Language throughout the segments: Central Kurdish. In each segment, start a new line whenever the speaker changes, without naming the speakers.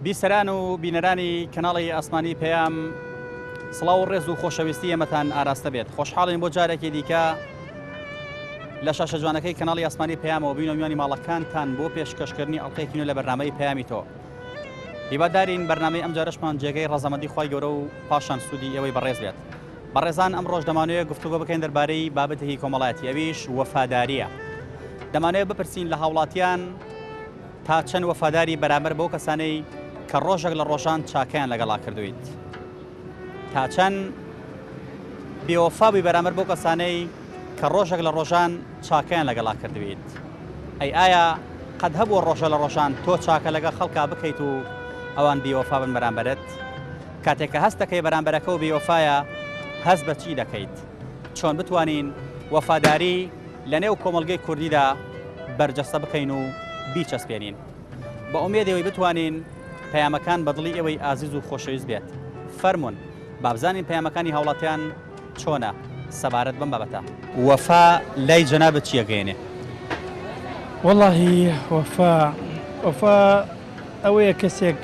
بیسەران و بینەرانی کەناڵی ئاسمانی پێیام سڵاو و ڕێز و خۆشەویستی ئەمەتان ئاراستە بێت. خۆشحاڵین بۆ جارێکی دیکە لە شاشە جوانەکەی کەناڵی ئاسمانی پەیامەوە بین و میوانی ماڵەکانتان بۆ پێشکەشکردنی ئەڵلقەیەکی نوێ لە بەرنامەی پەیامی تۆ. هیوادارین بەرنامەی ئەم جارەشمان جێگەی ڕەزەمەندی خوای گەورە و پاشان سوودی ئەوەی بەڕێز بێت. بەڕێزان ئەم ڕۆژ دەمانوێت گفتوگۆ بکەین دەربارەی بابەتێکی کۆمەڵایەتی، ئەویش وەفاداریە. دەمانوێت بپرسین لە هاوڵاتیان تا چەند وەفاداری بەرامبەر بەو کەسانەی کە ڕۆژێک لە ڕۆژان چاکەیان لەگەڵا کردویت، تا چەند بێوەفابووی بەرامبەر بەو کەسانەی کە ڕۆژێک لە ڕۆژان چاکەیان لەگەڵا کردویت. ئایا قەت هەبووە ڕۆژە لە ڕۆژان تۆ چاکە لەگە خەڵکا بکەیت و ئەوان بێوەفا بن بەرامبەرت؟ کاتێککە هەست دەکەی بەرامبەرەکە و بێوەفایە، هەست بە چی دەکەیت؟ چۆن بتوانین وەفاداری لە نێو کۆمەڵگەی کوردیدا بەرجەستە بکەین و بیچەسپێنین؟ بە ئومێدەوەی بتوانین پەیامەکان بەدڵی ئەوەی ئازیز و خۆشەویست بێت. فەرمونون بابزانین پەیامەکانی هاوڵاتیان چۆنە سەبارەت بم بابەتە. وەفا لای جەنابەت چیەگەێنێ؟
وەڵڵاهی وەفا ئەوەیە کەسێک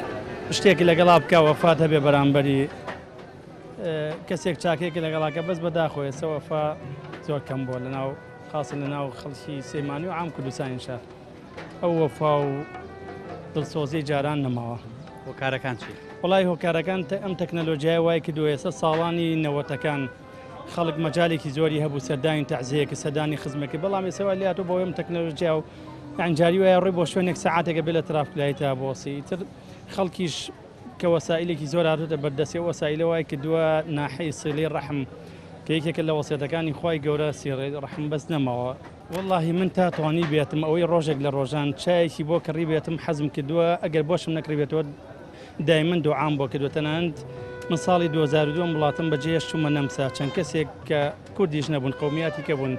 شتێکی لەگەڵا بکە وەفات هەبێ بەرامبەری کەسێک چاکێکی لەگەڵاکە بەس بەداخۆیە وەفا زۆر کەم بۆ لەناو خاصن لەناو خەڵکی سەیمانی و عام کوردستانی شار. ئەو وەفا و دڵسۆزی جاران نەماوە.
هۆکارەکان چی؟
وڵای هۆکارەکان ئەم تەکنەلۆژیای وای کردووە ئێستا ساڵانی نەوەتەکان خەڵک مەجالێکی زۆری هەبوو سەردانی تەعزیەکە سەردانی خزمەکە، بەڵام ئێستا لاتۆ بۆ ئەم تەکنەلۆژیا و ئەنجاری وایە ڕێ بۆ شوێنێک سەعاتێکە بێ لە ترافلایتە بۆسی تر خەڵکیش کە وەسائلێکی زۆر هاتوتە بەردەستی وەسائلە وای کردووە ناحەی سیلەی ڕەحم کە یەکێکە لە وەسیەتەکانی خوای گەورە سیڕێ ڕەحم بەس نەماوە. وەڵڵاهی من تا توانی بێتم ئەوەی ڕۆژێک لە ڕۆژان چایەکی بۆ کڕی بێتم حەزم کردووە، ئەگەر بۆشم نەکڕی بێتەوە دایمەن دوعام بۆ کردووە. تەنانەت من ساڵی 2002 وڵاتم بەجێش چوومە نەمسا، چەند کەسێک کە کوردیش نەبوون قەومیاتی کە بوون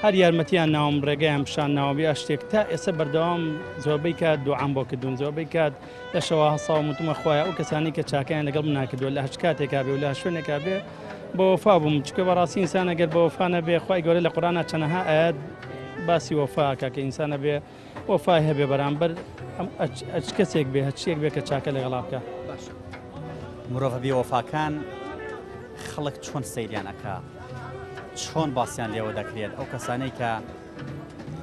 هەر یارمەتیان ناوم ڕێگەیان پیشان ناوە شتێک تا ئێستا بەردەوام زۆربەی کات دوعام بۆ کردوون، زۆربەی کات لە شەوا هەساڵ وتمە خۆیان ئەو کەسانی کە چاکیان لەگەڵ من ناکردووە لە هەچ کاتێکا بێ و لە شوێنێکا بێ بە وەفا بووم، چکە بەڕاستی ئینسان ئەگەر بە وەفا نەبێ خوای گەورە لە قورئانە چەندەها ئاەت باسی وەفاکە کە ئینسانە بێ وەفای هەبێ بەرامبەر هەچ کەسێک بێ هەچیەک بێ کە چاکە لەگەڵا بکە.
مرۆڤ بێوەفاکان خەڵک چۆن سەیریان ئەکا، چۆن باسییان لێوە دەکرێت؟ ئەو کەسانەی کە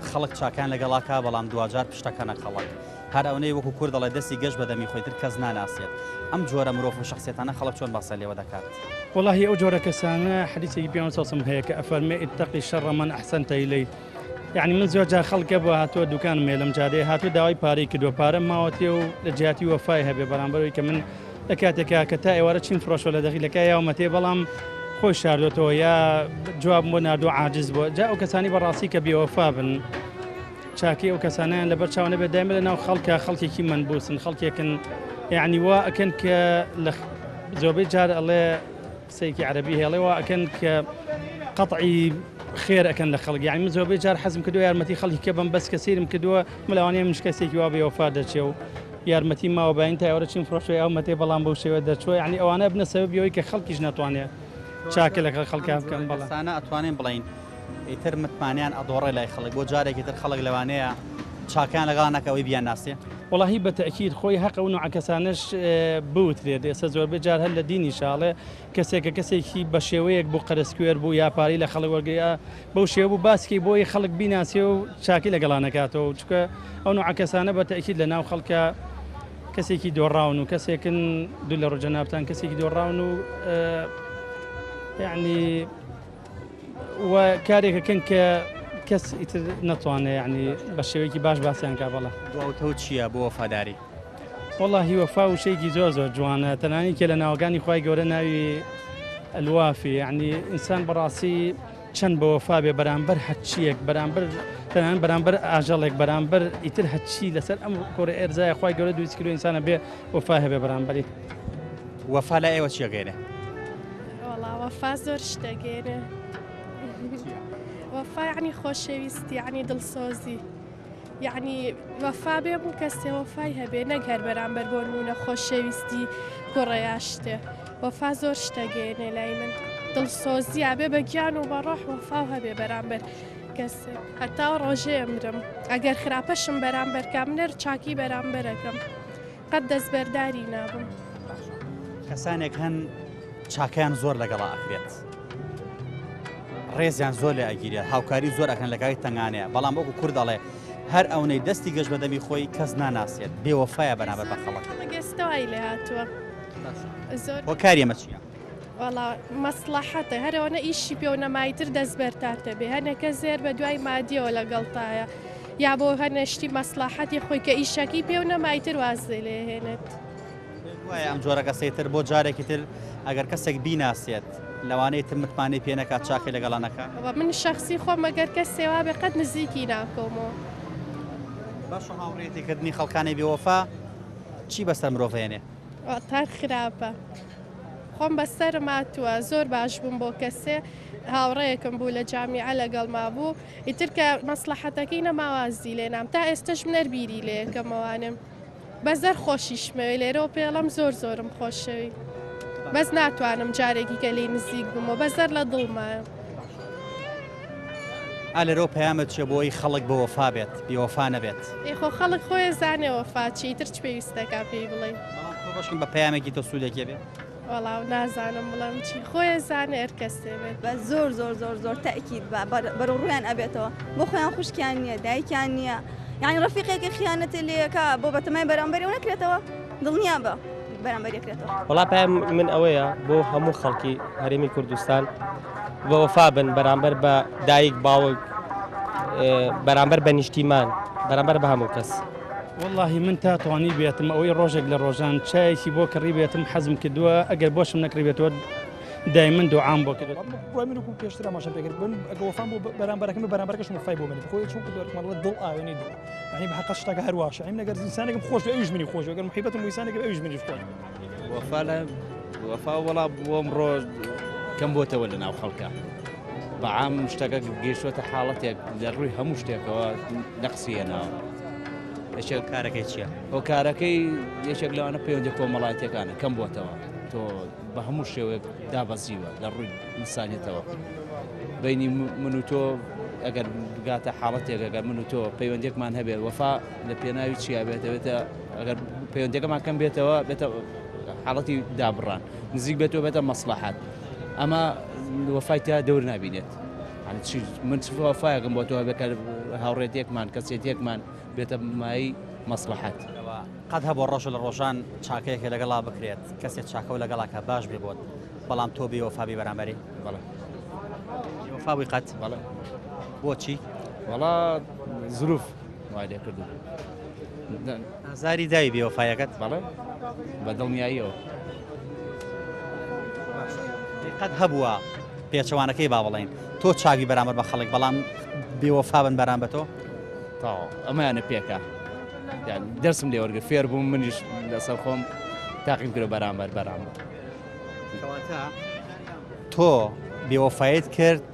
خەڵک چاکان لەگەڵاکە بەڵام دوجار پشتەکەنە خەڵک، هەر ئەوەی وەکو کورد دەڵێ دەستی گەشت بەدەمی خۆیتر کەس ناناسێت. ئەم جۆرە مرۆڤ و شخصیەتانە خەڵک چۆن باسە لێوە دەکات؟
وەڵڵاهی ئەو جۆرە کەسانە حەدیثێکی پێغەمبەر صلی الله علیه و سلم هەیە کە ئەفەرمێ ئیتەقی شەڕ من ئەحسەنتە ئیلەی. یعنی من زۆر جار خەڵکە بۆ هاتووە دوکانم هەیە لەم جادەیە هاتووە داوای پارەی کردووە، پارەم ماوەتێ و لە جیاتی وەفای هەبێ بەرامبەرەوەی کە من لە کاتێکا کە تا ئێوارە چین فرۆشۆ لە دەخیلەکە یاومەتێ بەڵام خۆی شاردۆتەوە یا جواب بۆ ناردووە عاجز بووە. جا ئەو کەسانی بەڕاستی کە بێوەفا بن چاکی ئەو کەسانیان لەبەر چاوە نەبێت دایمە لەناو خەڵکە خەڵکێکی منبوسن، خەڵکێکن یعنی وا ئەکەن کە لە زۆربەی جار ئەڵێ قسەیەکی عەرەبی هەیە ئەڵێ وا ئەکەن کە قەتعی خێر ئەکەن لە خەڵک. یعنی من زۆربەی جار حەزم کردووە یارمەتی خەڵکی کە بم بەس کە سیرم کردووە مەلەوانەیە منش کەسێکی وا بێوەفا دەچێ و یارمەتی ماوە باین تا ئێوارە چین فرۆشۆی ئەومەتێ بەڵام بەو شێوە دەچوە. یعنی ئەوانە بنە سەبەبیەوەی کە خەڵکیش ناتوانێت چاکە لە خەڵکا بکەن.
بەڵام ئەتوانین بڵین ئیتر متمانیان ئەدۆڕێ لای خەڵک بۆ جارێکی تر خەڵک لەوانەیە چاکیان لەگەڵا نەکەوەی بیان ناسێ.
وەڵاهی بەتەئکید خۆی حەق و نوع کەسانش بوترێت. ئێستا زۆربەی جار هەر لە دینی شاڵێ کەسێکە کەسێکی بە شێوەیەک بوو قەرەسکوێر بوو یا پارەی لە خەڵک وەرگریا بەو شێوە بوو باسکی بۆی خەڵک بیناسێ و چاکی لەگەڵا نەکاتەوە، چکە ئەو نوع کەسانە بەتەئکید لە ناو خەڵکە کەسێکی دۆڕاون و کەسێکن دوو لە ڕۆژە ناوتان کەسێکی دۆڕاون و یعنی و کارێکەکەن کە کەس ئیتر نەتوانێت یعنی بە شێوەیەکی باش باسییان کا. بەڵە
دواتەوە چییە بۆ وەفاداری؟
وەڵڵاهی وەفا و شەیەکی زۆر زۆر جوانە، تەنانی کە لە ناوەکانی خوای گەورە ناوی ئەلوافی، یعنی ئینسان بەڕاستی چەند بە وەفا بێ بەرامبەر هەرچیەک بەرامبەر تەنان بەرامبەر ئاژەڵێک بەرامبەر ئیتر هەچی لەسەر ئەم کۆرە ئێرزایە خوای گەورە دروست کردو ئینسانە بێ وەفا هەبێ بەرامبەری.
وەفا لە ئێوە چیەگەێنێ؟
وەڵا وەفا زۆر شتەگەێنێ. وەفا یعنی خۆشەویستی، یعنی دڵسۆزی، یعنی وەفا بێ بوو کەسێ وەفای هەبێ نەک هەر بەرامبەر بۆ نمونە خۆشەویستی کوڕەیا شتێ. وەفا زۆر شتەگەێنێ لای من، دڵسۆزیە بێ بە گیان و بە ڕۆح وەفا هەبێ بەرامبەر کەسێ. هەتا ڕۆژێ ئەمرم ئەگەر خراپەشم بەرامبەر کامنەر چاکی بەرامبەرەکەم قەت دەستبەرداری نابم.
کەسانێک هەن چاکیان زۆر لەگەڵا ئەکرێت ڕێزیان زۆر لێ ئەگیرێت هاوکاری زۆر ئەکەن لەگای تەنگانەیە بەڵام وەکو کوور دەڵێ هەر ئەوەی دەستی گەشت بەدەمی خۆی کەس ناناسێت بێوەفایە بەرامبەر بە خەڵک
گەستەوای لێ هاتووە زۆر
بۆ کاریەمە چییە؟
وەڵا مەسلحەتە هەرەوەنە ئیشی پێ و نەمایتر دەستبەرتاتە بێ هەنێکە زێر بە دوای مادیەوە لەگەڵتایە یا بۆ هەنەشتی مەسلحەتی خۆی کە ئیشەکەی پێ و نەمایتر وازی لێهێنێت.
وایە ئەم جۆرە کەسەیتر بۆ جارێکی تر ئەگەر کەسێک بیناسێت لەوانەیە تر متمانەی پێ نەکات چاکی لەگەڵانەکە
من شخصی خۆم ئەگەر کەس سێوا بێ قەت نزیکی ناکۆمەوە.
باش هاوڕێتیکردنی خەڵکانی بێوەفا چی بەسەر مرۆڤێنێ؟
تار خراپە خۆم بەسەرم هاتووە زۆر باش بووم بۆ کەسێ هاوڕەیەکم بوو لە جامیعە لەگەڵ مابوو ئیتر کە مەسلحەتەکەی نەماوازی لێنام تا ئێستش منەربیری لێ یەکەمەوانم بەزەر خۆشیشمەوە لێرەوە پێڵم زۆرم خۆشەوی بەس ناتوانم جارێکی کە لی نزیک بمەوە بەزەر لە دڵمایە.
ئالێرەوە پەیامت چێ بۆی خەڵک بە وەفا بێت بێوەفا نەبێت
خۆ خەڵک خۆی زانێ وەفا چیتر چ پێویستەکە پێی بڵێ
باشین بە پەیامێکی تۆ سوودێکێ بێت
وەڵاو نازانم بڵم چی خۆی زانێ هەر کەسێ بێت
بە زۆر تەکید بەرەو ڕویان ئەبێتەوە بۆ خۆیان خوشکیان نییە دایکیان نییە یعنی ڕەفیقێکی خیانەتی لێەکە بۆ بەتەمای بەرامبەری و نەکرێتەوە دڵنیا بە بەرامبەریەکرێتەوە.
وڵا پێم من ئەوەیە بۆ هەموو خەڵکی هەرێمی کوردستان بە وەفا بن بەرامبەر بە دایک باوک بەرامبەر بە نیشتیمان بەرامبەر بە هەموو کەس.
واللهی من تا توانی بێتم ئەوەی ڕۆژێک لە ڕۆژان چایەکی بۆ کڕی بێتم حەزم کردووە ئەگەر بۆشم نەکڕی بێتەوە دایمن دوعام بۆ کردو
من وەکو پێشتر ئاماژەم پێ کرد بن ئەگە وەفام بۆ بەرامبەرەکەم بەرامبەرەکەشم وەفای بۆ منی خۆی چوو کردومەڵە دڵ ئاوێنەی دڵ یعنی بە حەقە شتەکە هەرواشە ئەم نەگەر ئینسانێکم خۆش بێ ئەویش منی خۆش ئەگەر محیبەتم ئینسانێک ئەویش منی خۆش
وەفا وەڵا بۆم ڕۆژ کەم بۆتەوە لە ناو خەڵکە بەعام شتەکە گەیشتوەتە حاڵەتێک لە ڕووی هەموو شتێکەوە نەقسیەناوە
ئەشێ کارەکەی چییە؟
ئەو کارەکەی یەکێک لەوانە پەیوەندی کۆمەڵایەتەکانە کەم بۆتەوە تۆ بە هەموو شێوەیەک دابەزیوە لە ڕووی ئینسانیەتەوە بینی من و تۆ ئەگەر بگاتە حاڵەتێک ئەگەر من و تۆ پەیوەندێکمان هەبێت وەفا لە پێناوی چیا بێتەوێتە ئەگەر پەیوەندەکەمان کەم بێتەوە بێتە حاڵەتی دابڕان نزیک بێتەوە بێتە مەسلحات ئەمە وەفای تا دەور نبینێت من وەفایەکەم بۆ تۆ بێکە هاوڕێتێکمان کەسێتێکمان بێتە مای مەسلحات
قەت هەبوو ڕۆژ لە ڕۆژان چاکەیەکە لەگەڵا بکرێت کەسێک چاکە و لەگەڵاکە باش بێ بۆت بەڵام تۆ بێوەفابی بەرامبەری
بەڵێ
وەفابووی قەت
بەڵێ
بۆچی؟
وەڵا زروف وای لێ کردو
ئازاری داوی بێوەفایەکەت
بەڵێ بە دڵنیاییەوە
قەت هەبووە پێچەوانەکەی با بڵێن تۆ چاوی بەرامبەر بە خەڵک بەڵام بێوەفا بن بەرامبەر تۆ
تاوە ئەمەیانە پێکە دەرسم لێ وەرگرت فێر بووم منیش لەسەر خۆم تاقیم کرد بەرامبەر
تۆ بێوەفایت کرد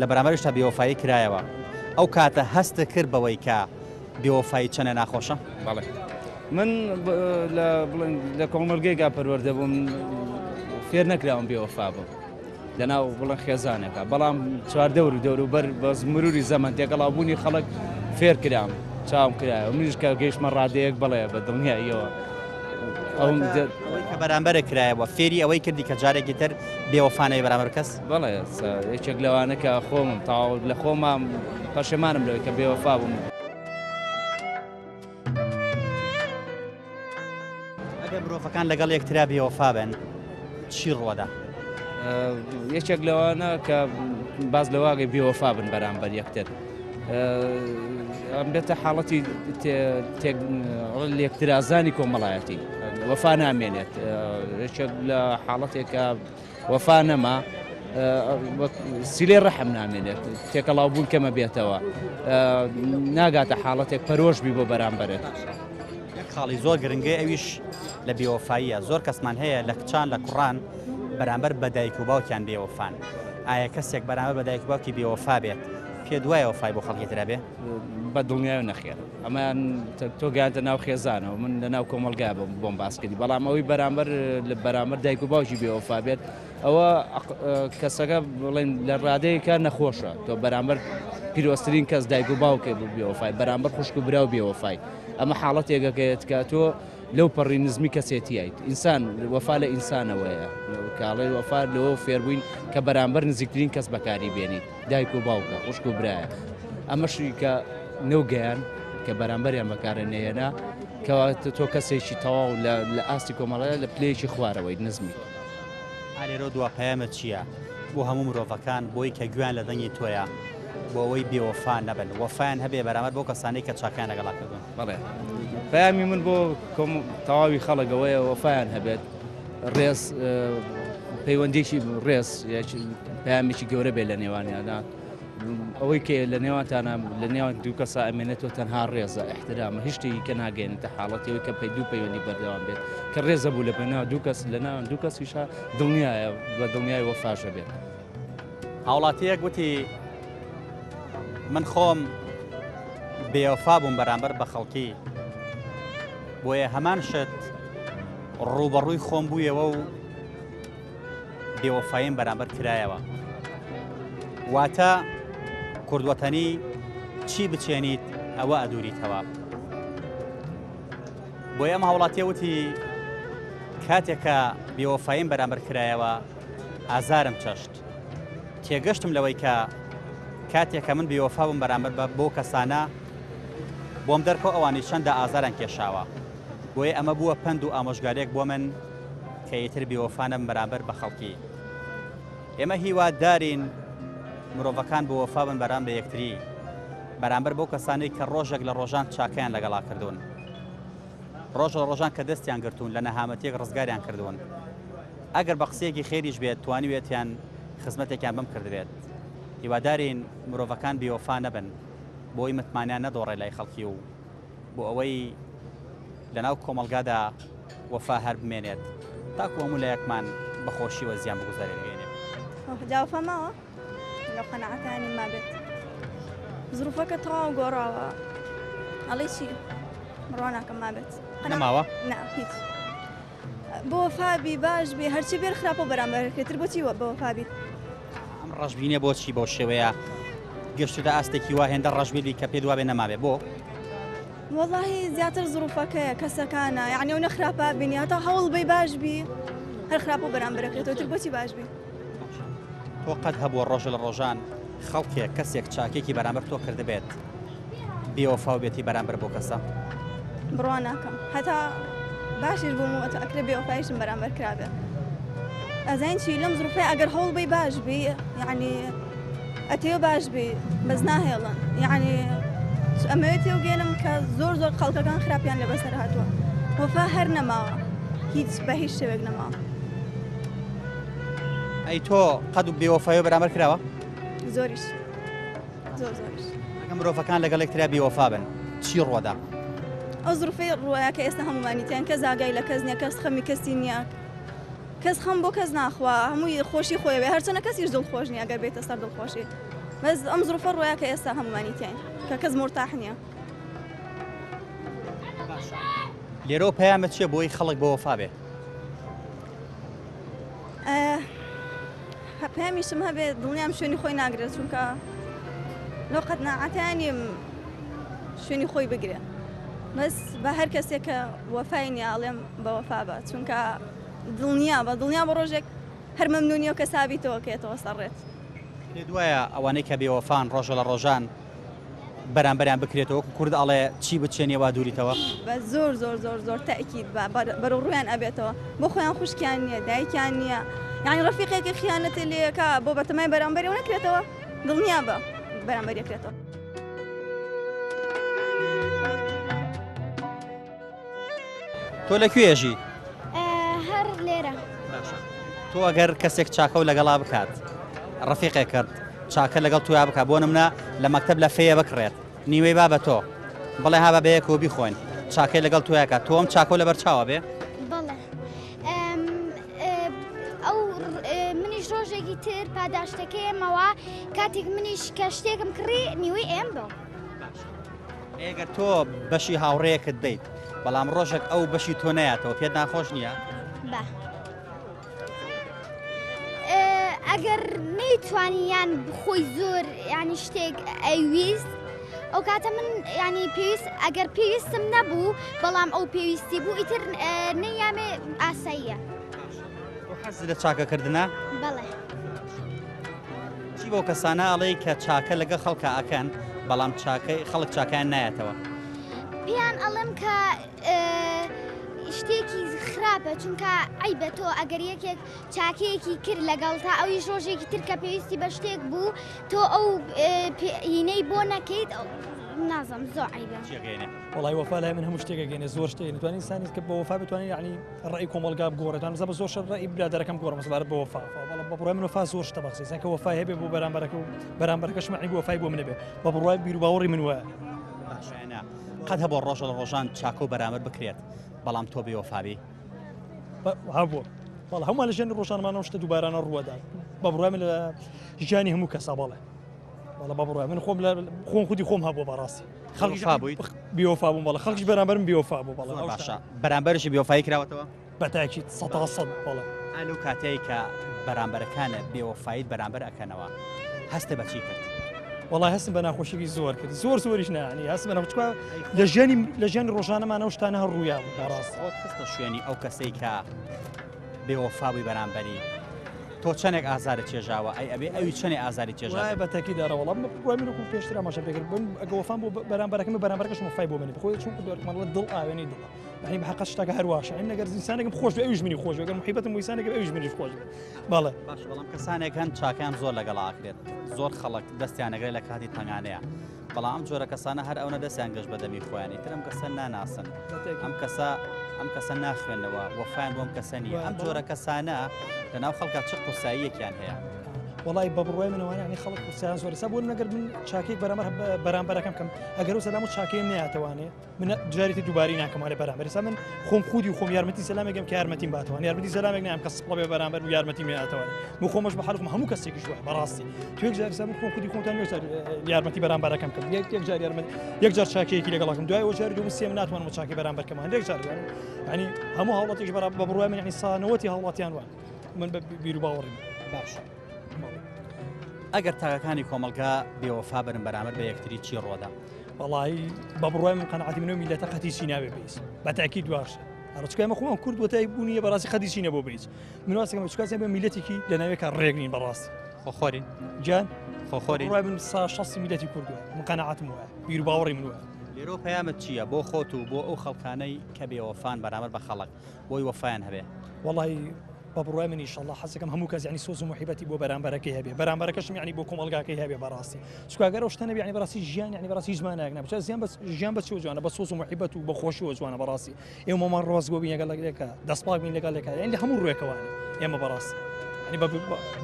لە بەرامبەرش تا بێوەفایی کرایەوە ئەو کاتە هەستە کرد بەوەی کە بێوەفایی چەنە ناخۆشە؟
بەڵێ من لە کۆمەلگەیگا پەروەردە بووم فێر نەکراوم بێوەفا بوو لەناو بڵێن خێزانێکە بەڵام چواردە دەوروبەر بە مروری زەمن تێکەڵاوبوونی خەڵک فێر کرام چاوم کرایەوە منیش کە گەیشتمە ڕادەیەک بڵێ بە دڵنیاییەوە
ئەوەی کە بەرامبەرە کرایەوە فێری ئەوەی کردی کە جارێکی تر بێوەفانەی بەرامبەر کەس
بەڵێ یەکێک لەوانە کە خۆمم تاو لە خۆمام پەشێمانم لەوەی کە بێوەفا بووم.
ئەگەر مرۆڤەکان لەگەڵ یەکترا بێوەفا بن چی ڕوەدا؟
یەکێک لەوانە کە باز لەواگەی بێوەفا بن بەرامبەر یەکتر ئەم بێتە حاڵەتی یەکترازانی کۆمەڵایەتی وەفا نامێنێت یەکێک لە حاڵەتێکە وەفا نەما سیلێ ڕەحم نامێنێت تێکەڵاوبوون کەمە بێتەوە ناگاتە حاڵەتێک پەرۆشبی بۆ بەرامبەرێت
خاڵی زۆر گرنگی ئەویش لە بێوەفاییە زۆر کەسمان هەیە لە کچان لە کوڕان بەرامبەر بە دایک و باوکیان بێوەفان ئایا کەسێک بەرامبەر بە دایک و باوکی بێوەفا بێت پێ دوایە وەفای بۆ خەڵکی ترا بێ؟
بە دڵنیای نەخێر ئەمان تۆ گاتە ناو خێزانەوە من لە ناو کۆمەلگا بۆم باس کردی بەڵام ئەوەی بەرامبەر دایک و باوکی بێوەفا بێت ئەوە کەسەکە بڵێن لە ڕادەیەکە نەخۆشە تۆ بەرامبەر پیرۆستترین کەس دایک و باوکێ بوو بێوەفای بەرامبەر خوشک و براو بێوەفای ئەمە حاڵەتێکەکەیت کە تۆ لەو پەڕی نزمی کەسێتیایت ئینسان وەفا لە ئینسانەوەیە کاڵی وەفا لەوە فێربووین کە بەرامبەر نزیکترین کەس بەکاری بێنیت دایک و باوکە خوشک و برایە ئەمەشی کە نەوگەیان کە بەرامبەریان بەکارەنێنە کەواتە تۆ کەسێکی تەواو لە ئاستی کۆمەڵایە لە پلەیەکی خوارەوەی نزمی
ئالێرۆ دوا پەیامە چییە بۆ هەموو مرۆڤەکان بۆی کە گویان لە دەنگی تۆیە بۆ ئەوەی بێوەفا نەبن وەفایان هەبێ بەرامبەر بۆ کەسانەی کە چاکیان لەگەڵا کردوون
بەڵێ پەیامی من بۆ تەواوی خەڵکەوەیە وەفایان هەبێت ڕێز پەیوەندێکی ڕێز پەیامێکی گەورە بێت لە نێوانیانە ئەوەی کە لە نێوانتانە لە نێوان دوو کەسا ئەمێنێتەوە تەنها ڕێزە احترامە هیچ شتێکی کە ناگەێنێتە حاڵەتەوەی کە دوو پەیوەندی بەردەوام بێت کە ڕێزە بوو لە بەناو دوو کەس لە ناوان دوو کەسیشە دڵنیایە بە دڵنیای وەفاشە بێت
هاوڵاتیەک گوتی من خۆم بێوەفا بووم بەرامبەر بە خەڵکی بۆیە هەمان شت ڕوبەڕووی خۆم بوویەوە و بێوەفایم بەرامبەر کرایەوە واتە کوردوەتەنی چی بچێنیت ئەوە ئەدووریتەوە بۆیە ئەم هاوڵاتیە وتی کاتێکە بێوەفایم بەرامبەر کرایەوە ئازارم چەشت تێگەشتم لەوەی کە کاتێکە من بێوەفا بووم بەرامبەر بۆ کەسانە بۆم دەرکەوە ئەوانی چەندە ئازاران کێشاوە بۆیە ئەمە بووە پند و ئامۆژگارێک بۆ من کە ئیتر بێوەفانم بەرامبەر بە خەڵکی ئێمە هیوادارین مرۆڤەکان بە وەفا بن بەرام بە یەکتری بەرامبەر بۆ کەسانەی کە ڕۆژێک لە ڕۆژان چاکیان لەگەڵا کردوون ڕۆژ لە ڕۆژان کە دەستیان گرتوون لە نەهامەتێک ڕزگاریان کردوون ئەگەر بە قسەیەکی خێریش بێت توانیوێتیان خزمەتێکیان بم کردبێت هیوادارین مرۆڤەکان بێوەفا نەبن بۆی متمانیان نەدۆڕێ لای خەڵکی و بۆ ئەوەی لەناو کۆمەڵگادا وەفا هەر بمێنێت تاکو هەموو لە یەکمان بەخۆشیوە زیان بگوزارێنێت
جاوفە ماوە لەو قەنەعەتانی ما بێت ظروفەکە تەواو گۆڕاوە ئەڵێ چی ڕۆ ناکەم ما بێت
نەماوە
نا هیچ بۆ وەفابی باش بێ هەرچی بێر خراپە بەرامبەرەکەتر بۆچی بە وەفابیت
ئەم ڕەشبینێ بۆچی بەو شێوەیە گەشتدا ئاستێکی وا هێندە ڕەشبیلی کە پێ دوابێ نەمابێ بۆ
والله زیاتر ظروفەکەیە کەسەکانە یعنی ئەو نەخراپە بینی هەتا هەوڵ بەی باش بی هەر خراپە بەرامبەرەکەتەوە تر بۆچی باش بی
تۆ قەت هەبووە ڕۆژە لە ڕۆژان خەڵکێک کەسێک چاکێکی بەرامبەر تۆ کردبێت بێوەفا و بێتی بەرامبەر بۆ کەسە
بڕوا ناکەم هەتا باشیش بووم و ئەکرێ بێوەفایشم بەرامبەر کرابێ ئەزین چی لەم ظروفەیە ئەگەر هەوڵ بەی باش بی یعنی ئەتێ باش بی بەس ناهێڵن یعنی ئەمەوێت تێوگەێنم کە زۆر زۆر خەڵکەکان خراپیان لەبەسەر هاتووە وەفا هەر نەماوە هیچ بە هیچ شێوێک نەماوە
ئەی تۆ قەت و بێوەفایی بەرامبەر کراوە
زۆریش زۆریش
ئەگەم مرۆڤەکان لەگەڵ یەکترا بێوەفا بن چی ڕۆدا
ئەو ظروفەی ڕوایە کە ئێستا هەمومانیتیان کەس ئاگای لە کەس نییە کەس خەمی کەسی نییە کەس خەم بۆ کەس ناخوا هەمووی خۆشی خۆیەوێ هەرچەنە کەسیش دڵخۆش نییە ئەگەر بێتە سەر دڵخۆشی بەس ئەم ظروفە ڕوایە کە ئێستا هەمومانیتیان کە کەس مرتاح نییە
لێرە پەیامە چیە بۆی خەڵک بە وەفا بێ
پەیامیشم هەبێ دڵنیام شوێنی خۆی ناگرێت چونکە لەو قەنەعەتیانیم شوێنی خۆی بگرێ بەس بە هەر کەسێک کە وەفای نییە ئەڵێم بە وەفا بە چونکە دڵنیا بە ڕۆژێک هەر مەمنونیە و کە سابیتەوە کێتەوە سەڕێت
لێ دوایە ئەوانەی کە بێوەفان ڕۆژە لە ڕۆژان بەرامبەریان بکرێتەوە کوورد ئەڵێ چی بچێنیەوە دووریتەوە
بە زۆر زۆر زۆر زۆر تەئکید بەرەو ڕویان ئەبێتەوە بۆ خۆیان خوشکیان نییە دایکیان نییە یعنی ڕەفیقێکی خیانەتی لێکە بۆ بەتەمای بەرامبەریەوە نەکرێتەوە دڵنیا بە بەرامبەری کرێتەوە
تۆ لەکوێژی
هەر لێرە
تۆ ئەگەر کەسێک چاکە و لەگەڵا بکات ڕەفیقێک کرد چاکە لەگەڵ تویا بکات بۆ نمونە لە مەکتەب لە فەیە بکڕێت نیوەی با بە تۆ بڵێ هابە بەیەکەوە بیخۆین چاکەی لەگەڵ تویاکات تۆم چاکە لەبەر چاوە بێ
بەڵێ ئەو منیش ڕۆژێکی تر پاداشتەکەیمەوە کاتێک منیش کە شتێکم کڕی نیوەی ئێم بۆ
ئێگەر تۆ بەشی هاوڕێیەکت بیت بەڵام ڕۆژێک ئەو بەشی تۆ نەیاتەوە پێت ناخۆش نییە
بە ئەگەر نەیتوانیان بخۆی زۆر ینی شتێک ئەیویست ئەو کاتە من ینی پێویست ئەگەر پێویستم نەبوو بەڵام ئەو پێویستی بوو ئیتر نەیامێ ئاساییە.
حەز لە چاکەکردنە؟
بەڵێ.
چی بۆ کەسانە ئەڵێ کە چاکە لەگە خەڵکە ئەکەن بەڵام خەڵک چاکیان نایەتەوە؟
پێیان ئەڵێم کە شتێکی خراپە چونکە ئەیبە تۆ ئەگەر یەکێک چاکەیەکی کرد لەگەڵ تا ئەوی ڕۆژێکی ترکە پێویستی بە شتێک بوو تۆ ئەو هینەی بۆ نەکەیت نازم زۆر عیبە.
وڵی وەفا لای من هەموو شتێکەگەێنێ زۆر شتێک نتوانین سانی کە بە وەفا بتوانین یعنی ڕێی کۆمەلگا بگۆڕێتان زە بە زۆر شەر ڕێی برادەرەکەم گۆڕم سەبارەت بە وەفا بە بڕای من وەفا زۆر شتە بەخسیسان کە وەفای هەبێ بۆ بەرامبەرەکە و بەرامبەرەکەش معنی بۆ وەفای بۆ من نەبێ بە بڕای بیر و باوەڕی من وایە.
قەت هەبوو ڕۆژە لە ڕۆژان چاکە و بەرامبەر بکرێت بەڵام تۆ بێوەفابی
هەبووە بەڵام هەمومان لە ژێنی ڕۆژانمانەوە شتە دووبارانە ڕووەدا بە بڕای من لە ژیانی هەموو کەسا بەڵێ بەڵە بە بڕای من خۆم خۆم خودی خۆم هەبوو بەڕاستی
خەڵکی بوویت
بیوەفا بووم بەڵە خەڵکیش بەرامبەرم بیوەفا بوو بەڵێ
باشە بەرامبەرشی بیوەفایی کراوەتەوە
بەتاکیید 100% بەڵێ
ئەلو کاتەی کە بەرامبەرەکانە بێوەفایت بەرامبەر ئەکەنەوە هەستە بەچی کرد؟
وڵای هەستم بە ناخۆشیی زۆر کرد زۆریش نانی هەست بە نەچکە لە ژیانی ڕۆژانەمانە و شتانە هەر ڕوویان بەڕاست
خستە شوێنی ئەو کەسەی کە بێوەفابووی بەرامبەری تۆ چەندێک ئازارە چێژاوە ئەی ئەبێ ئەوی چەندێک ئازاری چێژاوە
بەتەکی داڕەوەڵام بڕامینکم پێشتر ئاماژە پێکرد بن ئەگە وەفام بۆ بەرامبەرەکەم بەرامبەرەکەش مفای بۆ منی بخۆی چونکە دۆرمەڵە دڵ ئاوێنەی دڵ يعني بحق شتاك هرواشة يعني نقدر إنسانك خوش بأيش مني خوش وقال محبة إنسانك بأيش مني خوش بالله
باش بلام كسانك هن شاكان زور لقلا عقلت زور خلق دست يعني قال لك هذه تنعنية بلام جورا كسانة هر أونا دست ينقش بدمي خواني ترى كسنا ناسن أم كسا ناخن وفان بوم كسانية أم جورا كسانة لأنه خلقات شق وسائية كان هي
والله بابروي من وانا يعني خلق وسائل زور سابون نقدر من شاكيك برامبر كم اگرو سلامو شاكي من ياتواني من جاريتي دوبارينا كم على برامبر سامن خوم خودي وخوم يارمتي سلامك كم كيارمتي باتواني يارمتي سلامك نعم كسبله برامبر ويارمتي من ياتواني مو خومش بحالكم همو كسيك شوي براسي تو جار سامن خوم خودي خوم تاني يارمتي برامبر كم يك جار يارمتي يك جار شاكي كي لقلاكم دواي وجار دو مسيمنات وان مشاكي برامبر كمان يك جار يعني همو هاولاتي بابروي من يعني صانوتي هاولاتيان وان من بيرو باوري باش
ئەگەر تاگەکانی کۆمەلگا بێوەفا بن بەرامبەر بە یەکتری چی ڕۆدا؟
وڵی بە بڕای من قەنەعەتی منەوە میلەتە قەتیسی نابێ بێت بەتاکید دواشە هەڕچکای مە خۆمان کورد وەتای بوونیە بەڕاستی قەتیسی نەبوو بێت من واسەکەم چکاسی بە میلەتێکی لە ناوێکە ڕێگرین بەڕاستی
خۆخۆری
جان
خۆخۆری
بڕای من شەسی میلەتی کوردووە من قەنەعەتم وایە بیر باوەڕی من وایە
لێرۆ پەیامت چییە بۆ خۆت و بۆ ئەو خەڵکانەی کە بێوەفان بەرامبەر بە خەڵک بۆی وەفایان هەبێ؟
وڵی بابروي من إن شاء الله حسكم همو كاز يعني سوز محبتي بو برامبركي هبي برامبركش يعني بو كومالغاكي هبي براسي شكو اگر وشتنا يعني براسي جيان يعني براسي زمان اغنا بس زين بس جيان بس شو انا بس سوز محبتي وبخوشي وزوانا براسي يوم ما روز غوبين قال لك دسباق من قال لك يعني همو روي كواني يا ما براسي يعني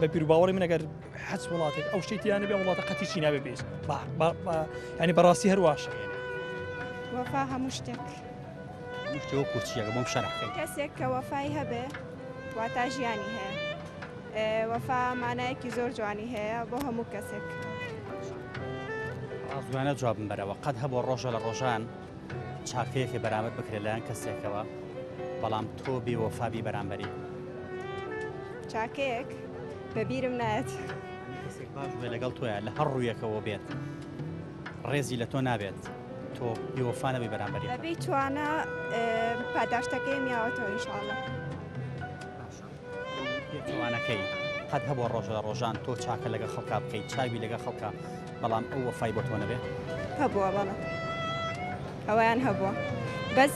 ببيرو باوري من اگر حس ولاتك او شيء يعني بي ولاتك قتيشي نابي بيس يعني براسي هرواش
وفاها مشتك
كوتشي بوم شرح
كاسك وفاي هبه واتە ژیانی هەیە وەفا مانایەکی زۆر جوانی هەیە بۆ هەموو کەسێک
زوانە جوابم بەرەوە قەت هەبوو ڕۆژە لە ڕۆژان چاکەیەکی بەرامبەر بکرێت لەلایەن کەسێکەوە بەڵام تۆ بێوەفابی بەرامبەری
چاکەیەک بەبیرم نایەت
کەسێک باش بێ لەگەڵ تۆیە لە هەر ڕوویەکەوە بێت ڕێزی لە تۆ نابێت تۆ بێوەفا نەبی بەرامبەری
بەبێ توانە پاداشتەکەی میاوەتەوە ئینشاڵڵا
جوانەکەی قەت هەبوو ڕۆژە لە ڕۆژان تۆ چاکە لەگە خەڵکا بکەیت چاوی لەگە خەڵکا بەڵام ئەو وەفای بۆ تۆ نەبێ؟
هەبووە بەڵێ ئەویان هەبووە بەس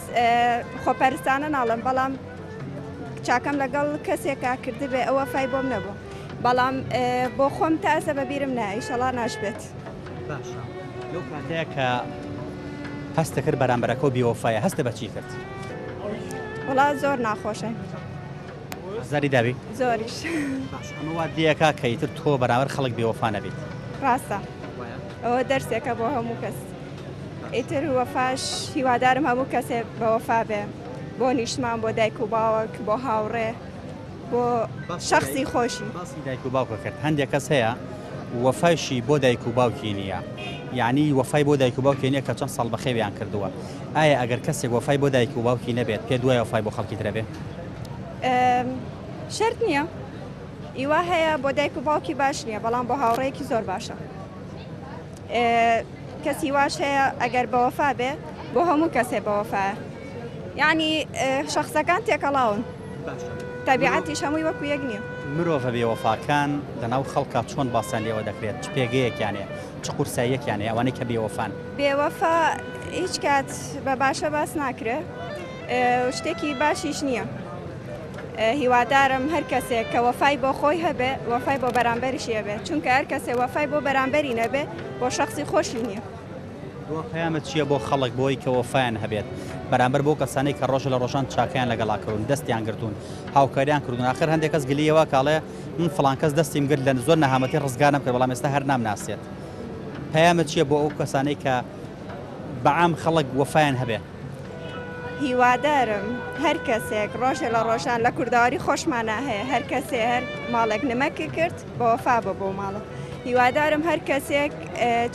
خۆپەرستانە ناڵم بەڵام چاکەم لەگەڵ کەسێکا کردی بێ ئەو وەفای بۆم نەبوو بەڵام بۆ خۆم تا ئەسە بەبیرم نایە ئینشەڵڵا ناشبێت
باشە لەو کاتەیە کە هەستە کرد بەرامبەرەکە و بێوەفایە هەستە بەچی کرد؟
وڵا زۆر ناخۆشە
زاری داوی؟
زۆریش
ئەمە وا دیەکە کەیتر تۆ بەرامبەر خەڵک بێوەفا نەبیت
ڕاستە ئەوە دەرسێکە بۆ هەموو کەس ئیتر وەفاش هیوادارم هەموو کەسێک بە وەفا بێ بۆ نیشتمان بۆ دایک و باوەک بۆ هاوڕێ بۆ شەخصی خۆشی
باسی دایک و باوکە کرد هەندێک کەس هەیە وەفایشی بۆ دایک و باوکی نییە یعنی وەفای بۆ دایک و باوکی نییە کە چەند ساڵ بەخێویان کردووە ئایا ئەگەر کەسێک وەفای بۆ دایک و باوکی نەبێت پێ دوای وەفای بۆ خەڵکی ترەبێ؟
شرت نییە ئیوا هەیە بۆ دایک و باوکی باش نییە بەڵام بۆ هاوڕەیەکی زۆر باشە کەسی واش هەیە ئەگەر بەوەفا بێ بۆ هەموو کەسێ بەوەفاە یعنی شخصەکان تێکەڵاون تەبیعەتیش هەمووی وەکو یەک نییە
مرۆڤە بێوەفاکان لەناو خەڵکە چۆن باسان لێوە دەکرێت چ پێگەیەکیانێ چ قورساییەکیانێ ئەوانەی کە بێوەفان
بێوەفا هیچ کات بە باشە باس ناکرێ شتێکی باشیش نییە هیوادارم هەر کەسێک کە وەفای بۆ خۆی هەبێ وەفای بۆ بەرامبەریشی هەبێ چونکە هەر کەسێ وەفای بۆ بەرامبەری نەبێ بۆ شخصی خۆشی نییە
بۆ پەیامت چییە بۆ خەڵک بۆی کە وەفایان هەبێت بەرامبەر بۆ کەسانەی کە ڕۆژ لە ڕۆژان چاکیان لەگەڵاکردون دەستیان گرتوون هاوکاریان کردون آخر هەندێک کەس گلیەوە کاڵێ من فڵان کەس دەستیم گرت لە زۆر نەهامەتی ڕزگارم کرد بەڵام ئێستا هەر نامناسێت پەیامت چییە بۆ ئەو کەسانەی کە بەعام خەڵک وەفایان هەبێ
هیوادارم هەر کەسێک ڕۆژێ لە ڕۆژان لە کورداواری خۆشمانە هەیە هەر کەسێ هەر ماڵێک نمەکی کرد بە وەفا بە بۆ ماڵە هیوادارم هەر کەسێک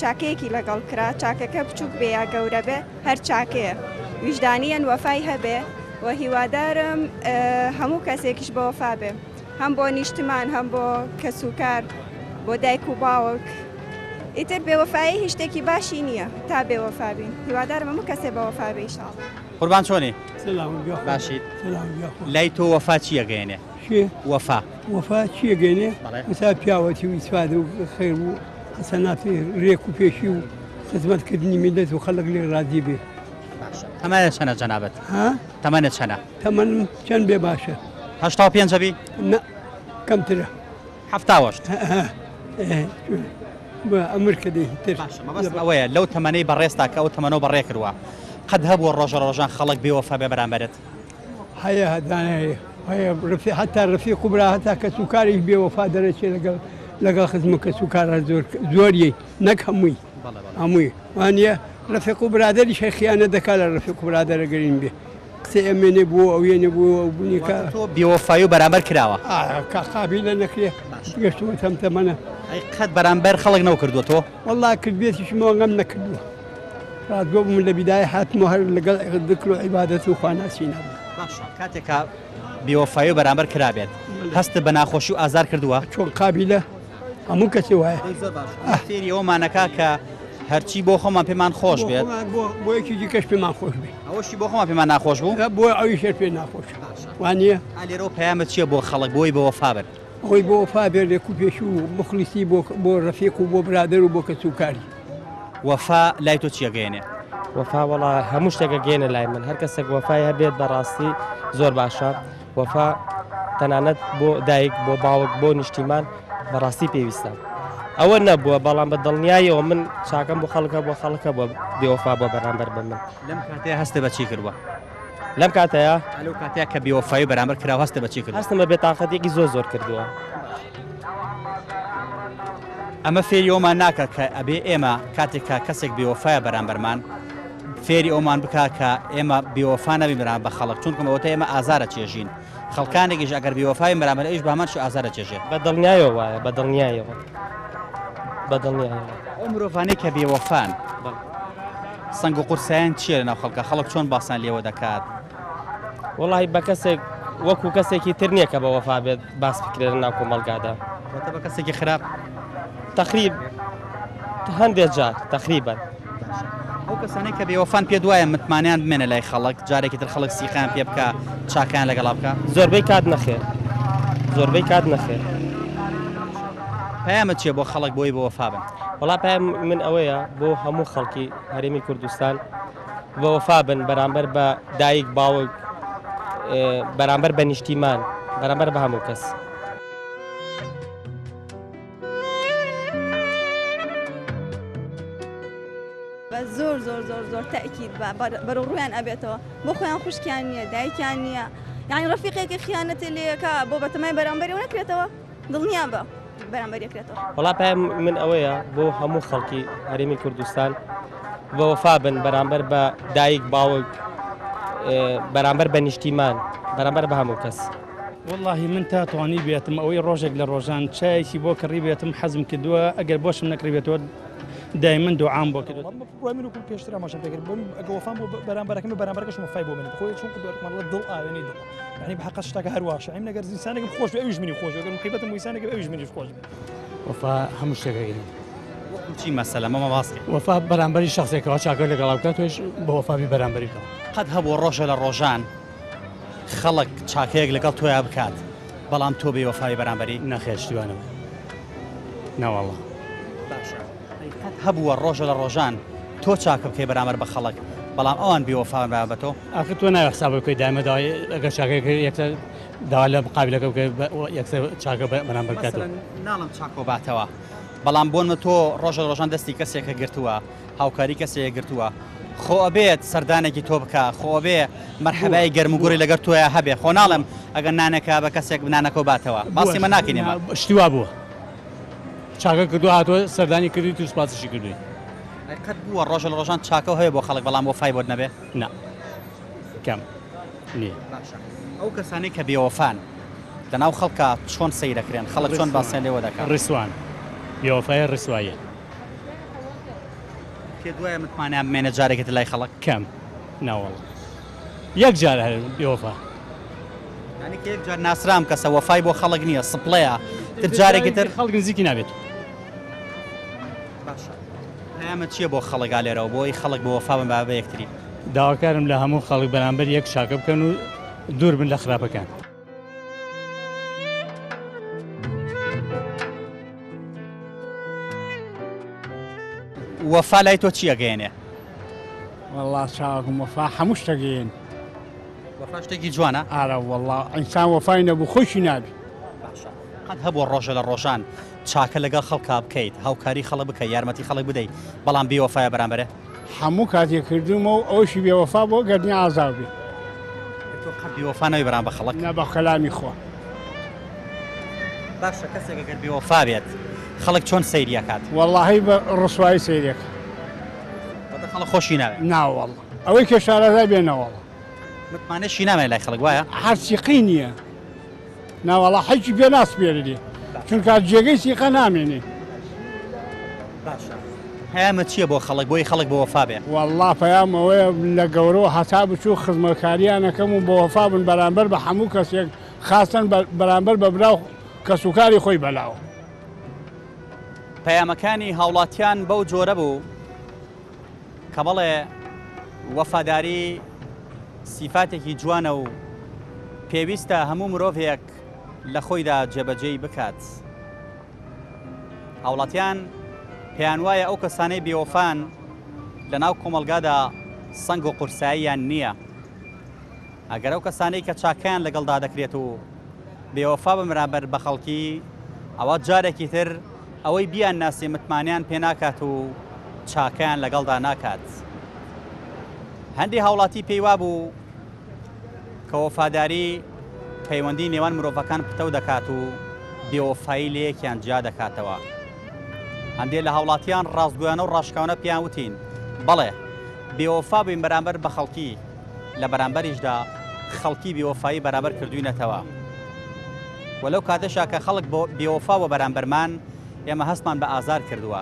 چاکەیەکی لەگەڵ کرا چاکەکە بچووک بێ یا گەورە بێ هەر چاکەیە ویژدانیان وەفای هەبێ و هیوادارم هەموو کەسێکیش بە وەفا بێ هەم بۆ نیشتمان هەم بۆ کەسوکار بۆ دایک و باوک ئیتر بێوەفایی هیچ شتێکی باشی نییە تا بێوەفا بین هیوادارم هەموو کەسێ بە وەفا بێ ئینشاڵڵا
قوربان چۆنی
سلام
باشیت
سلام
لای تۆ وەفا چی ئەگەیەنێ وەفا
وەفا چی ئەگەێنێ مسا پیاوەتی و ئیسفاد و خێر و حەسەناتی ڕێک و پێشی و خزمەتکردنی میلەت و خەڵک لێ ڕازی بێ
تەمەنە چەنە جەنابەت تەمەنە چەنە
تەمەنم چەند بێ باشە
85 بی
کەمترە
78
ئەمر کە دەی تر
ئەوەیە لەو تەمەنەی بەڕێستا کە ئەو تەمەنەوە بەڕێ کردووە قەت هەبووە ڕۆژە ڕۆژان خەڵک بێوەفا بێ بەرامبەرت
هەیە هەدانەیە هەیە حتا ڕفیق و برا هەتا کە سوکاریش بێوەفا دەرەچێ لەگەڵ خزمە کە سوکارە زۆریەی نەک هەمووی هەمووی وانە ڕفیق و برادەری شەخیانە دەکات لە ڕفیق و برادەرە گەرین بێ قسە ئەمێنێ بوو ئەوێنێ بوو بوونیکە
بێوەفایی و بەرامبەر کراوە
قابی لە نەکرێ گەشتوە تەمتەمەنە
قەت بەرامبەر خەڵک نەوکردوەوە
وەڵا کردبێتیشمەوە غەم نەکردووە ڕازگۆ بووم لە بیدای هاتمەوە هەر لەگەڵ ذکر و عیبادەت و خواناسی نەبوو
کاتێکە بێوەفایی و بەرامبەر کرابێت هەستە بە ناخۆشی و ئازار کردووە
چۆن قابلە هەموو کەسی وایە
فێری ئەومانەکە کە هەرچی بۆ خۆمان پێمان خۆش بێت
بۆ یەکێکی کەش پێمان خۆش بێت
ئەوەشی بۆ خۆمان پێمان ناخۆش بوو
بۆ ئەوی شەر پێ ناخۆش وانە
لێرەوە پەیامەت چییە بۆ خەڵک بۆی بە وەفا بن
ئەوەی بۆ وەفا بێت لێک و پێش و مخلیسی بۆ ڕەفیق و بۆ برادەر و بۆ کەسوکاری
وەفا لای تۆ چیە گەیەنێ
وەفا وەڵا هەموو شتێکە گەێنە لای من هەر کەسێک وەفای هەبێت بەڕاستی زۆر باشە وەفا تەنانەت بۆ دایک بۆ باوک بۆ نیشتیمان بەڕاستی پێویستە ئەوە نەبووە بەڵام بە دڵنیایەوە من چاکەم بۆ خەڵکە بۆ بێوەفا بۆ بەرامبەر بە من
لەم کاتەیە هەستە بەچی کردووە
لەم کاتەیە
لەو کاتەیە کە بێوەفایی بەرامبەر کراوە هەستە بەچی کرد
هەستم بە بێتاقەتێکی زۆر کردووە
ئەمە فێری ئەومان ناکە کە ئەبێ ئێمە کاتێکە کەسێک بێوەفایە بەرامبەرمان فێری ئەومان بکە کە ئێمە بێوەفا نەبین بەرامبەر بە خەڵک چونکە ئەوەتە ئێمە ئازارە چێژین خەڵکانێکیش ئەگەر بێوەفای بەرامبەر ئەویش بە هەمانش ئازارە چێژێت
بە دڵنیایەوە وایە بە دڵنیایەوە
ئەو مرۆڤانەی کە بێوەفان سنگ و قورسیان چییە لەناو خەڵکە خەڵک چۆن باسان لێوە دەکات
وەڵی بە کەسێک وەکو کەسێکی تر نییە کە بە وەفا بێت باس بکرێت لە ناو کۆمەڵگادا
بە کەسێکی خراپ
تقریب هەندێک جار تقریبا
ئەو کەسانەی کە بێوەفان پێ دوایە متمانیان بمێنە لای خەڵک جارێکی تر خەڵک سیخیان پێ بکە چاکیان لەگەڵا بکە
زۆربەی کات نەخێر
پەیامەت چییە بۆ خەڵک بۆی بە وەفا بن
وەڵا پەیام من ئەوەیە بۆ هەموو خەڵکی هەرێمی کوردستان بە وەفا بن بەرامبەر بە دایک باوک بەرامبەر بە نیشتیمان بەرامبەر بە هەموو کەس
زۆر تاکید بەرەو ڕویان ئەبێتەوە بۆ خۆیان خوشکیان نییە دایکیان نییە یعنی ڕەفیقێکی خیانەتی لێکە بۆ بەتەمای بەرامبەری نەکرێتەوە دڵنییا بە بەرامبەریەکرێتەوە
وەڵا پێم من ئەوەیە بۆ هەموو خەڵکی هەرێمی کوردستان بە وەفا بن بەرامبەر بە دایک باوک بەرامبەر بە نیشتیمان بەرامبەر بە هەموو کەس
واللهی من تاتوانی بێتم ئەوەی ڕۆژێک لە ڕۆژان چایەکی بۆ کڕی بێتم حەزم کردووە ئەگەر بۆشم نەکڕی بێتەوە دایمەن دوعام بۆ کردو
من وەکو پێشتر ئاماژەم پێ کرد ئەگە وەفام بۆ بەرامبەرەکەم بەرامبەرەکەش وەفای بۆ من خۆی چونکە دەرمان دڵ ئاوێنەی دڵ یعنی بەحەق شتێکە هەرواشە ئەم نەگەر ئینسانێکم خۆش بێ ئەویش منی خۆش ئەگەر مخیبەتم بۆ ئینسانێک ئەویش منیش خۆش بێ
وەفا هەموو شتێکەکەی
چی مەسەلە مەمە باسکە
وەفا بەرامبەری شخصێکەوە چاکە لەگەڵا بکات توێش بە وەفابی بەرامبەریەوە
قەت هەبوو ڕۆژە لە ڕۆژان خەڵک چاکەیەک لەگەڵ تۆیا بکات بەڵام تۆ بێ وەفای بەرامبەری
نەخێشتوانەوە ناوەڵە
قەت هەبووە ڕۆژە لە ڕۆژان تۆ چاکە بکەی بەرامبەر بە خەڵک بەڵام ئەوان بێ وەفا بە تۆ
ئاخر تۆ ناوی حساب بکەی دامەداوای ئەگەر چاکەکە یەکسەر داوا لە مقابلەکە بکەی یەکسەر چاکە بەرامبەر بکاتەوە
ناڵم چاکۆ باتەوە بەڵام بۆن تۆ ڕۆژە لە ڕۆژان دەستی کەسێکە گرتووە هاوکاری کەسێک گرتووە خۆ ئەبێت سەردانێکی تۆ بکە خۆ بێ مەرحەبای گەرموگوڕی لەگەر تۆیە هەبێ خۆ ناڵم ئەگەر نانەکە بە کەسێک بنانەکە باتەوە باسی مە ناکەینێمە
شتیوا بووە چاکە کردو هاتووە سەردانی کردی تو سوپاسشی کردووی
قەت بووە ڕۆژە لە ڕۆژان چاکە هەیە بۆ خەڵک بەڵام وەفای بۆت نەبێ
نا کەم نییە
ئەو کەسانی کە بێوەفان لەناو خەڵکە چۆن سەیرەکرێن خەڵک چۆن باسییان لێوە دەکەن
ڕیسوان بێوەفای ڕیسوایە
پێ دوایە متمانیان بمێنە جارێکت لای خەڵک
کەم ناوەڵ یەک جار هەر بێوەفا
ینی کە یەک جار ناسرام کەسە وەفای بۆ خەڵک نییە سپڵەیە تر جارێکی تر
خەڵک نزیکی نابێت
پەیامە چییە بۆ خەڵکا لێرەوە بۆی خەڵک بۆ وەفا بن بە یەکتری
داواکارم لە هەموو خەڵک بەرامبەر یەک چاکە بکەن و دوور بن لە خراپەکان
وەفا لای تۆ چییە گەێنێ
والله چاکم وەفا هەموو شتەگەین
وەفا شتێکی جوانە
ئارە والله ئینسان وەفای نەبوو خۆشی نابی
قەت هەبوو ڕۆژە لە ڕۆژان چاکە لەگەڵ خەڵکا بکەیت هاوکاری خەڵک بکەیت یارمەتی خەڵک بدەیت بەڵام بێ وەفایە بەرامبەرە
هەموو کاتێک کردومە و ئەوشی بێوەفا بۆ گەرنی ئازاو بێ
تۆ قەت بێوەفا نەوەی بەرامبەر خەڵک
نە بە خەلامی خۆ
باشە کەسێک ئەگەر بێوەفا بێت خەڵک چۆن سەیریەکات
واللهی بە ڕسوایی سەیرێک
بەدە خەڵک خۆشی ناوێت
ناوەڵ ئەوەی کە شارەزای بێنەوەڵ
متمانەشی نامێت لای خەڵک وایە
هەرچیقی نییە ناوەڵە حەجی بێ ناسپێرێ چونکە جێگەی سیقە نامێنێ
هەیەمە چییە بۆ خەڵک بۆی خەڵک بۆ وەفا بێ
والله پەیامەوەیە لە گەورەوە هەتا بچوو خزمەتکاریانەکەم و بۆ وەفا بن بەرامبەر بە هەموو کەسێک خاستن بەرامبەر بە براو کەسوکاری خۆی بەلاوە
پەیامەکانی هاوڵاتیان بەو جۆرە بوو کە بەڵێ وەفاداری سیفاتێکی جوانە و پێویستە هەموو مرۆڤێک لە خۆیدا جێبەجێی بکات هاوڵاتیان پێیان وایە ئەو کەسانەی بێوەفان لە ناو کۆمەلگادا سەنگ و قورساییان نییە ئەگەر ئەو کەسانەی کە چاکیان لەگەڵدا دەکرێت و بێوەفا بمرابەر بە خەڵکی ئەوە جارێکی تر ئەوەی بیان ناسی متمانیان پێ ناکات و چاکیان لەگەڵدا ناکات هەندی هاوڵاتی پێیوا بوو کە وەفاداری پەیوەندی نێوان مرۆڤەکان پتە دەکات و بێوەفایی لە یەکیان جیا دەکاتەوە هەندێک لە هاوڵاتیان ڕاستگویانە و ڕاشکاونە پیان وتین بەڵێ بێوەفا بین بەرامبەر بە خەڵکی لە بەرامبەریشدا خەڵکی بێوەفایی بەرامبەر کردوینەتەوە وەلەو کاتەشا کە خەڵک بێوەفا بە بەرامبەرمان ئێمە هەستمان بە ئازار کردووە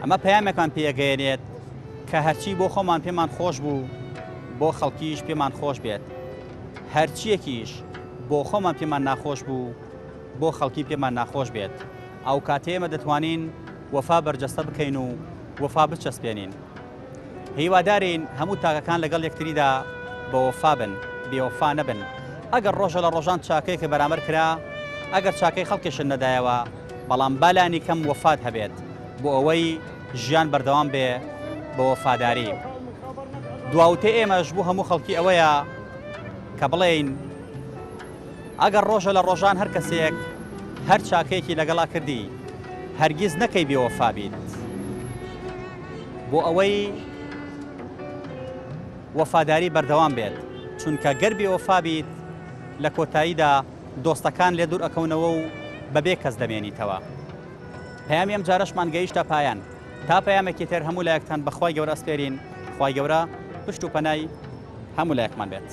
ئەمە پەیامێکمان پێگەێنێت کە هەرچی بۆ خۆمان پێمان خۆش بوو بۆ خەڵکیش پێمان خۆش بێت هەرچیەکیش بۆ خۆمان پێمان ناخۆش بوو بۆ خەڵکی پێمان ناخۆش بێت ئەو کاتێمە دەتوانین وەفا بەرجەستە بکەین و وەفا بچەسپێنین هیوادارین هەموو تاکەکان لەگەڵ یەکتریدا بە وەفا بن بێوەفا نەبن ئەگەر ڕۆژە لە ڕۆژان چاکەی کە بەرامبەر کرا ئەگەر چاکەی خەڵکیشن نەدایەوە بەڵام بالانی کەم وەفات هەبێت بۆ ئەوەی ژیان بەردەوام بێ بە وەفاداری دواوتێ ئێمەش بوو هەموو خەڵکی ئەوەیە کە بڵێین ئەگەر ڕۆژە لە ڕۆژان هەر کەسێک هەر چاکەیەکی لەگەڵا کردی هەرگیز نەکەی بێوەفا بیت بۆ ئەوەی وەفاداری بەردەوام بێت چونکە گەر بێوەفا بیت لە کۆتاییدا دۆستەکان لێ دوور ئەکەونەوە و بەبێ کەس دەمێنیتەوە پەیامی ئەم جارەشمان گەیشتە پایان تا پەیامێکی تر هەموو لایەکتان بەخوای گەورە ئەسپێرین خوای گەورە پشت و پەنای هەموو لایەکمان بێت